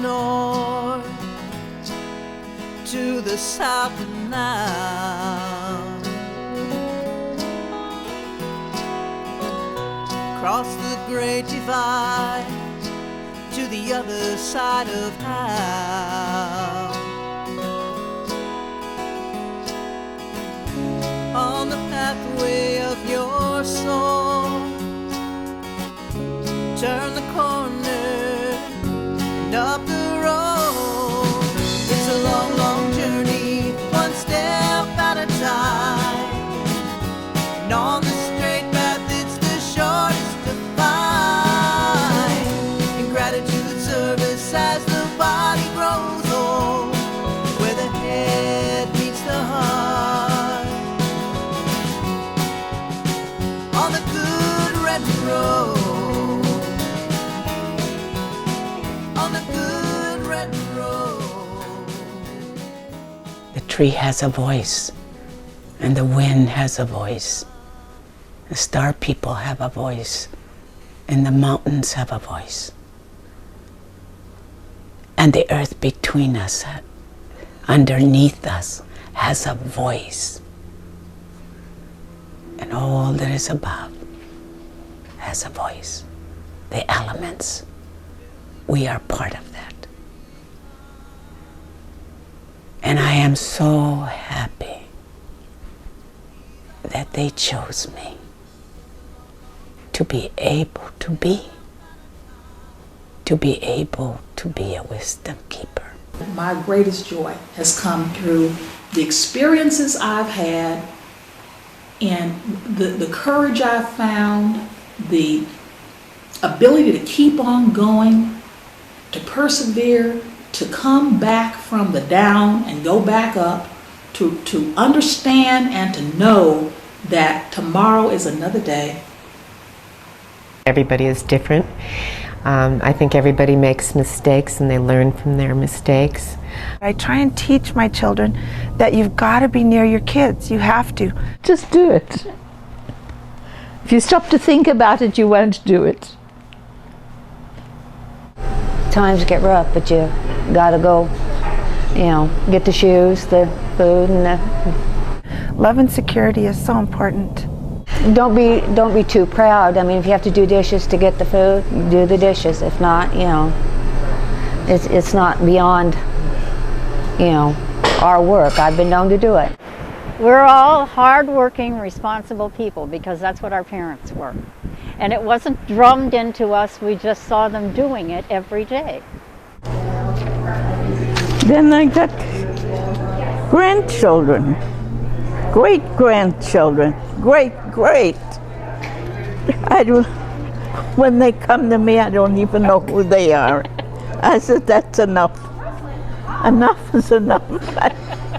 north to the south and now. Cross the great divide to the other side of town. On the pathway of your soul, turn the corner and up the road. It's a long, long journey, one step at a time. And on the straight path, it's the shortest to find. In gratitude service as the body grows old, where the head meets the heart. On the good red road. The tree has a voice, and the wind has a voice. The star people have a voice, and the mountains have a voice. And the earth between us, underneath us, has a voice. And all that is above has a voice. The elements, we are part of that. And I am so happy that they chose me to be able to be able to be a wisdom keeper. My greatest joy has come through the experiences I've had and the courage I've found, the ability to keep on going, to persevere, to come back from the down and go back up, to understand and to know that tomorrow is another day. Everybody is different. I think everybody makes mistakes and they learn from their mistakes. I try and teach my children that you've got to be near your kids. You have to. Just do it. If you stop to think about it, you won't do it. Times get rough, but you gotta go, get the shoes, the food, and the... Love and security is so important. Don't be too proud. I mean, if you have to do dishes to get the food, you do the dishes. If not, it's not beyond, our work. I've been known to do it. We're all hard-working, responsible people because that's what our parents were. And it wasn't drummed into us, we just saw them doing it every day. Then I got grandchildren, great-grandchildren, great. When they come to me, I don't even know who they are. I said, that's enough. Enough is enough. I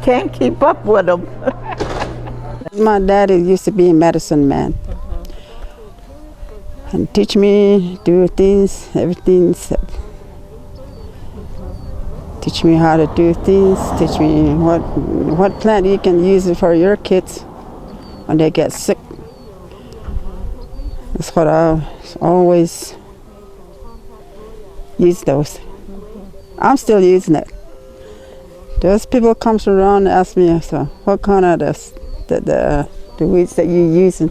can't keep up with them. My daddy used to be a medicine man. And teach me do things, everything. Teach me how to do things. Teach me what plant you can use it for your kids when they get sick. That's what I always use those. I'm still using it. Those people comes around and ask me, so what kind of the weeds that you're using?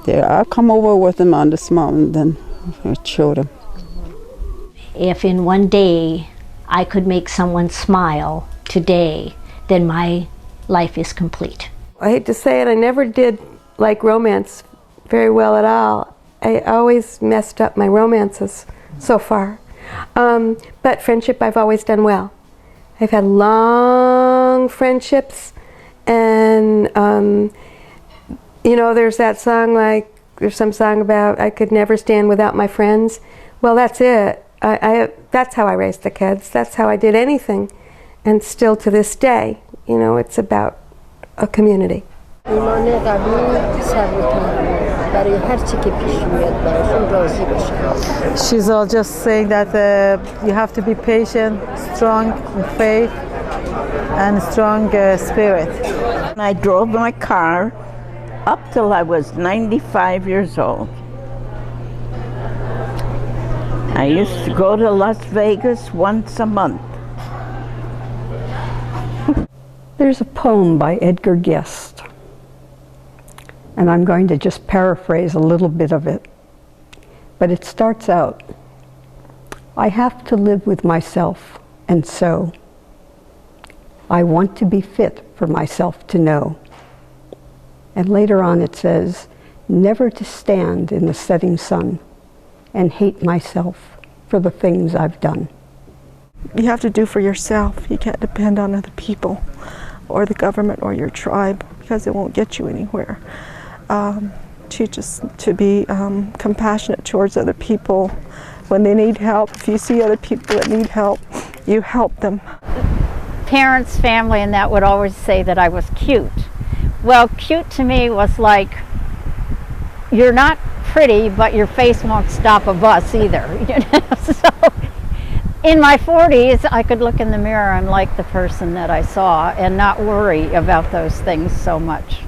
I'll come over with them on this mountain, then I'll show them. If in one day I could make someone smile today, then my life is complete. I hate to say it, I never did like romance very well at all. I always messed up my romances so far. But friendship I've always done well. I've had long friendships, and there's that song, there's some song about I could never stand without my friends. Well, that's it. That's how I raised the kids. That's how I did anything. And still to this day, it's about a community. She's all just saying that you have to be patient, strong in faith, and strong spirit. I drove my car up till I was 95 years old. I used to go to Las Vegas once a month. There's a poem by Edgar Guest, and I'm going to just paraphrase a little bit of it. But it starts out, I have to live with myself, and so I want to be fit for myself to know. And later on it says, never to stand in the setting sun and hate myself for the things I've done. You have to do for yourself. You can't depend on other people or the government or your tribe, because it won't get you anywhere. To be compassionate towards other people when they need help. If you see other people that need help, you help them. Parents, family, and that would always say that I was cute. Well, cute to me was like, you're not pretty, but your face won't stop a bus either. You know? So in my 40s, I could look in the mirror and like the person that I saw and not worry about those things so much.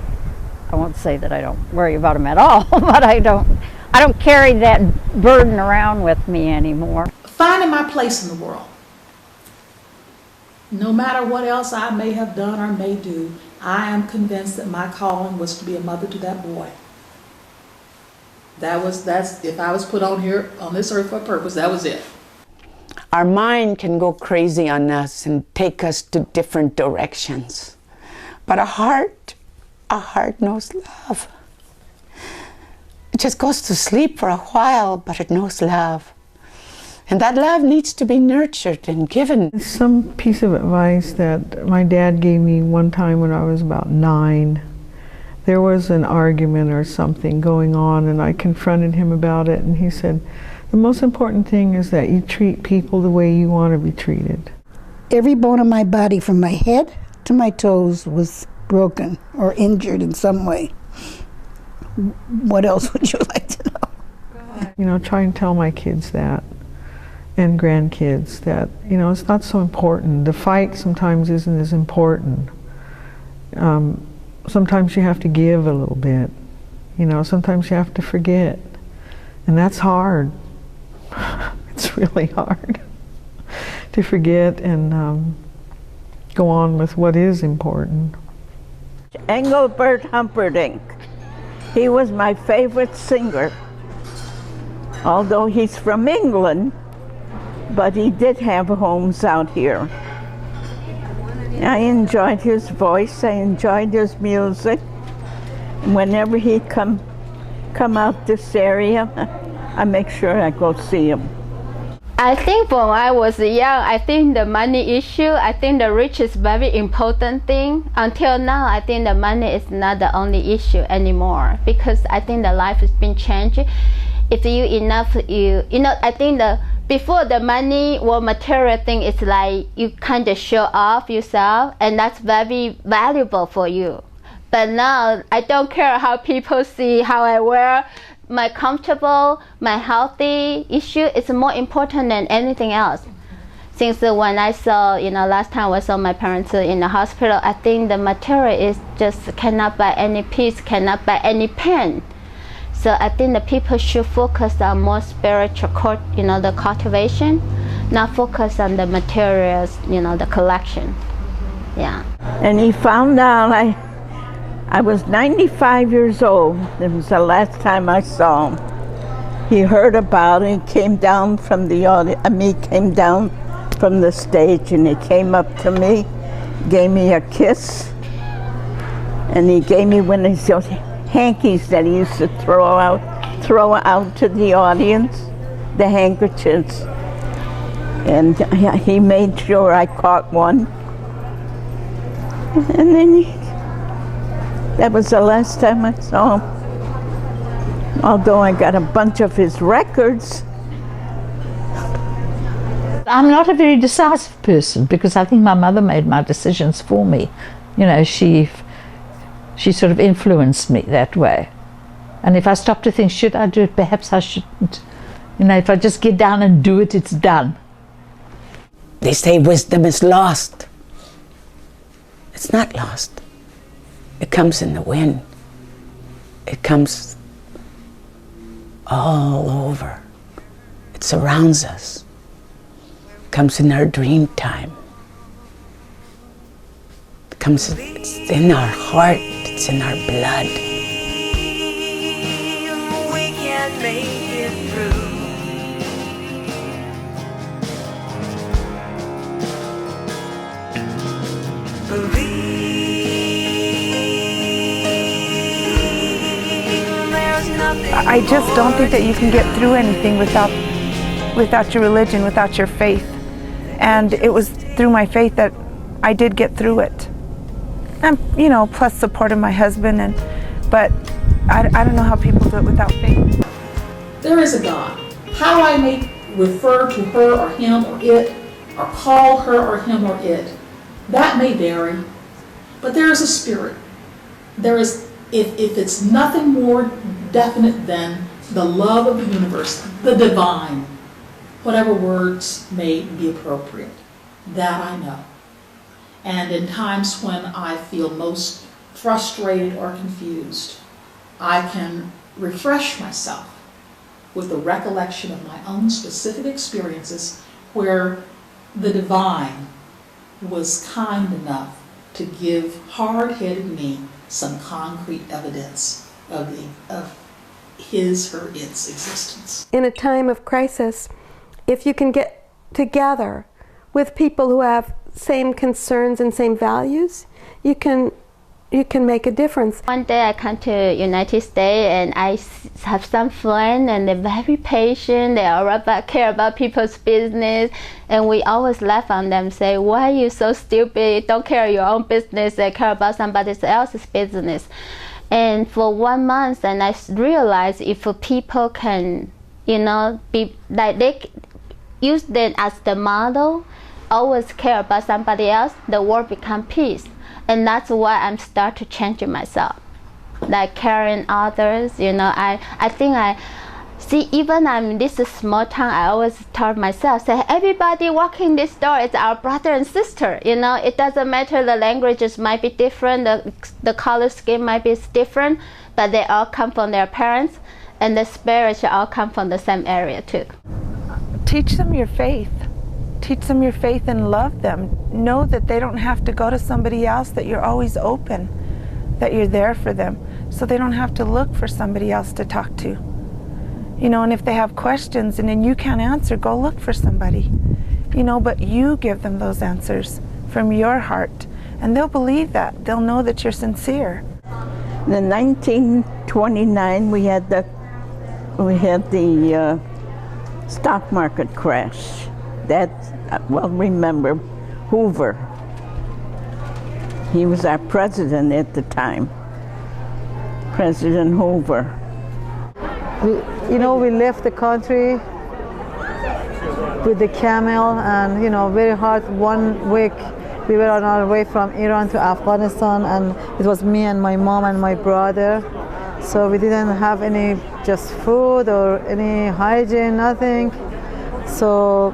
I won't say that I don't worry about them at all, but I don't carry that burden around with me anymore. Finding my place in the world. No matter what else I may have done or may do, I am convinced that my calling was to be a mother to that boy. That's if I was put on here on this earth for a purpose, that was it. Our mind can go crazy on us and take us to different directions. But a heart knows love. It just goes to sleep for a while, but it knows love. And that love needs to be nurtured and given. Some piece of advice that my dad gave me one time when I was about 9. There was an argument or something going on, and I confronted him about it, and he said, the most important thing is that you treat people the way you want to be treated. Every bone in my body from my head to my toes was broken or injured in some way. What else would you like to know? You know, try and tell my kids that, and grandkids, that, you know, it's not so important. The fight sometimes isn't as important. Sometimes you have to give a little bit. You know, sometimes you have to forget. And that's hard. It's really hard to forget and go on with what is important. Engelbert Humperdinck. He was my favorite singer. Although he's from England, but he did have homes out here. I enjoyed his voice, I enjoyed his music. Whenever he'd come out this area, I make sure I go see him. I think when I was young, I think the money issue, I think the rich is very important thing. Until now, I think the money is not the only issue anymore, because I think the life has been changed. If you enough, I think before the money or material thing is like you kind of show off yourself, and that's very valuable for you. But now I don't care how people see how I wear. My comfortable, my healthy issue is more important than anything else. Since when I saw, last time I saw my parents in the hospital, I think the material is just cannot buy any peace, cannot buy any pen. So I think the people should focus on more spiritual, the cultivation, not focus on the materials, the collection. Yeah. And he found out I was 95 years old. It was the last time I saw him. He heard about it. He came down from came down from the stage, and he came up to me, gave me a kiss, and he gave me one of those hankies that he used to throw out to the audience, the handkerchiefs. And he made sure I caught one. And then that was the last time I saw him. Although I got a bunch of his records. I'm not a very decisive person, because I think my mother made my decisions for me. She sort of influenced me that way. And if I stop to think, should I do it? Perhaps I shouldn't. If I just get down and do it, it's done. They say wisdom is lost. It's not lost. It comes in the wind. It comes all over. It's surrounds us, comes in our dream time. It's in our heart, it's in our blood. We can make it through. I just don't think that you can get through anything without your religion, without your faith. And it was through my faith that I did get through it. And, you know, plus support of my husband, but I don't know how people do it without faith. There is a God. How I may refer to her or him or it, or call her or him or it, that may vary. But there is a spirit. There is, if it's nothing more definite than the love of the universe, the divine, whatever words may be appropriate, that I know. And in times when I feel most frustrated or confused, I can refresh myself with the recollection of my own specific experiences where the divine was kind enough to give hard-headed me some concrete evidence of his or its existence. In a time of crisis, if you can get together with people who have same concerns and same values, you can make a difference. One day I come to United States and I have some friends and they're very patient, they all care about people's business, and we always laugh on them, say, why are you so stupid, don't care your own business, they care about somebody else's business. And for 1 month, and I realized if people can, you know, be like they use them as the model, always care about somebody else, the world become peace. And that's why I'm start to change myself, like caring others. You know, I think I see, even I'm in this small town, I always tell myself, say everybody walking this door is our brother and sister. You know, it doesn't matter, the languages might be different, the color scheme might be different, but they all come from their parents, and the spirits all come from the same area too. Teach them your faith. Teach them your faith and love them. Know that they don't have to go to somebody else, that you're always open, that you're there for them, so they don't have to look for somebody else to talk to. You know, and if they have questions and then you can't answer, go look for somebody. You know, but you give them those answers from your heart, and they'll believe that. They'll know that you're sincere. In 1929, we had the stock market crash. Well, remember Hoover. He was our president at the time, President Hoover. We left the country with the camel, and very hard. 1 week we were on our way from Iran to Afghanistan, and it was me and my mom and my brother. So we didn't have any just food or any hygiene, nothing. So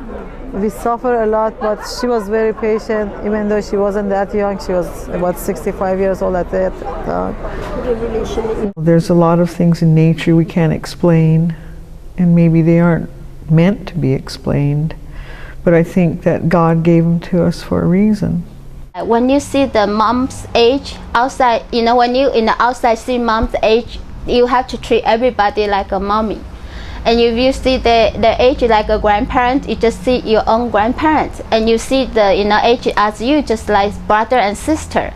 we suffered a lot, but she was very patient, even though she wasn't that young. She was about 65 years old at that time. There's a lot of things in nature we can't explain, and maybe they aren't meant to be explained, but I think that God gave them to us for a reason. When you see the mom's age outside, when you in the outside see mom's age, you have to treat everybody like a mommy. And if you see the age like a grandparent, you just see your own grandparents. And you see the age as you, just like brother and sister.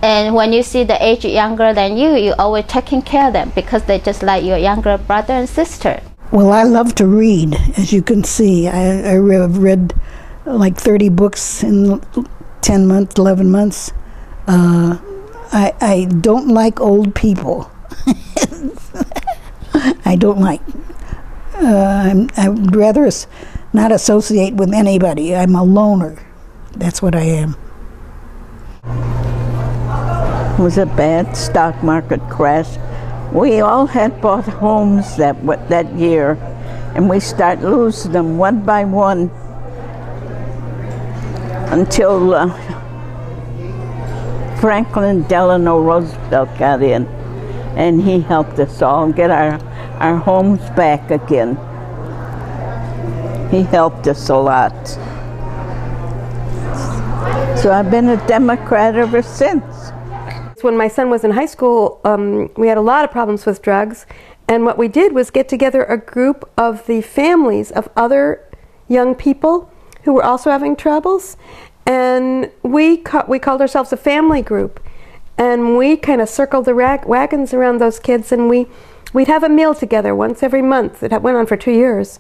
And when you see the age younger than you, you always taking care of them because they're just like your younger brother and sister. Well, I love to read, as you can see. I have read like 30 books in 10 months, 11 months. I don't like old people. I don't like. I would rather not associate with anybody. I'm a loner. That's what I am. It was a bad stock market crash. We all had bought homes that year, and we start losing them one by one until Franklin Delano Roosevelt got in, and he helped us all get our homes back again. He helped us a lot. So I've been a Democrat ever since. When my son was in high school, we had a lot of problems with drugs, and what we did was get together a group of the families of other young people who were also having troubles, and we called ourselves a family group, and we kind of circled the wagons around those kids, and we'd have a meal together once every month. It went on for 2 years,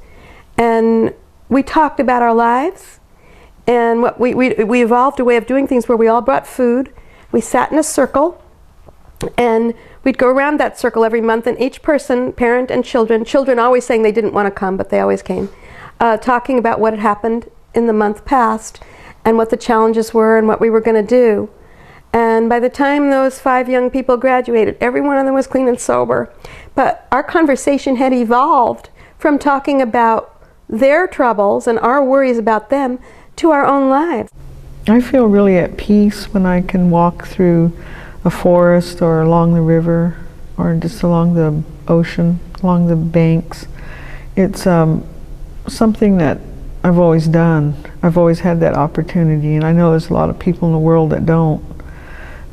and we talked about our lives, and we evolved a way of doing things where we all brought food. We sat in a circle, and we'd go around that circle every month, and each person, parent and children always saying they didn't want to come, but they always came, talking about what had happened in the month past, and what the challenges were, and what we were going to do. And by the time those 5 young people graduated, every one of them was clean and sober. But our conversation had evolved from talking about their troubles and our worries about them to our own lives. I feel really at peace when I can walk through a forest or along the river or just along the ocean, along the banks. It's something that I've always done. I've always had that opportunity, and I know there's a lot of people in the world that don't.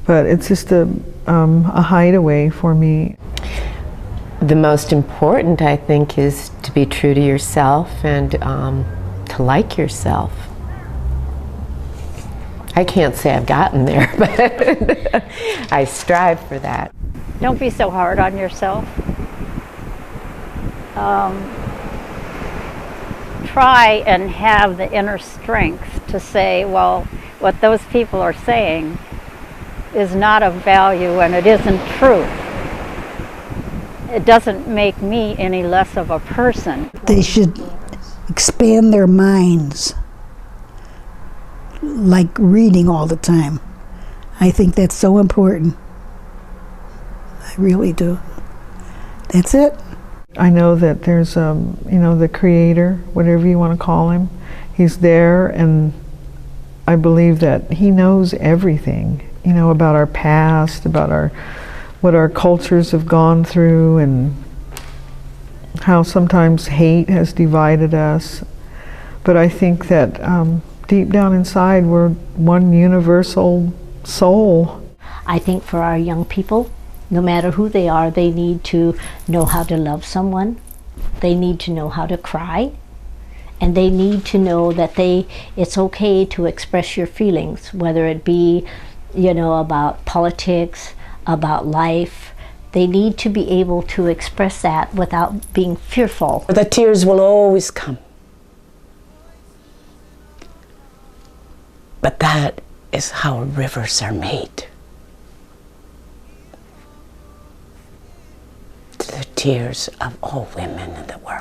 But it's just a hideaway for me. The most important, I think, is to be true to yourself and to like yourself. I can't say I've gotten there, but I strive for that. Don't be so hard on yourself. Try and have the inner strength to say, well, what those people are saying is not of value and it isn't true. It doesn't make me any less of a person. They should expand their minds, like reading all the time. I think that's so important. I really do. That's it. I know that there's, the Creator, whatever you want to call him. He's there, and I believe that he knows everything, about our past, about what our cultures have gone through, and how sometimes hate has divided us. But I think that deep down inside, we're one universal soul. I think for our young people, no matter who they are, they need to know how to love someone. They need to know how to cry. And they need to know that it's okay to express your feelings, whether it be, about politics, about life. They need to be able to express that without being fearful. The tears will always come. But that is how rivers are made. The tears of all women in the world.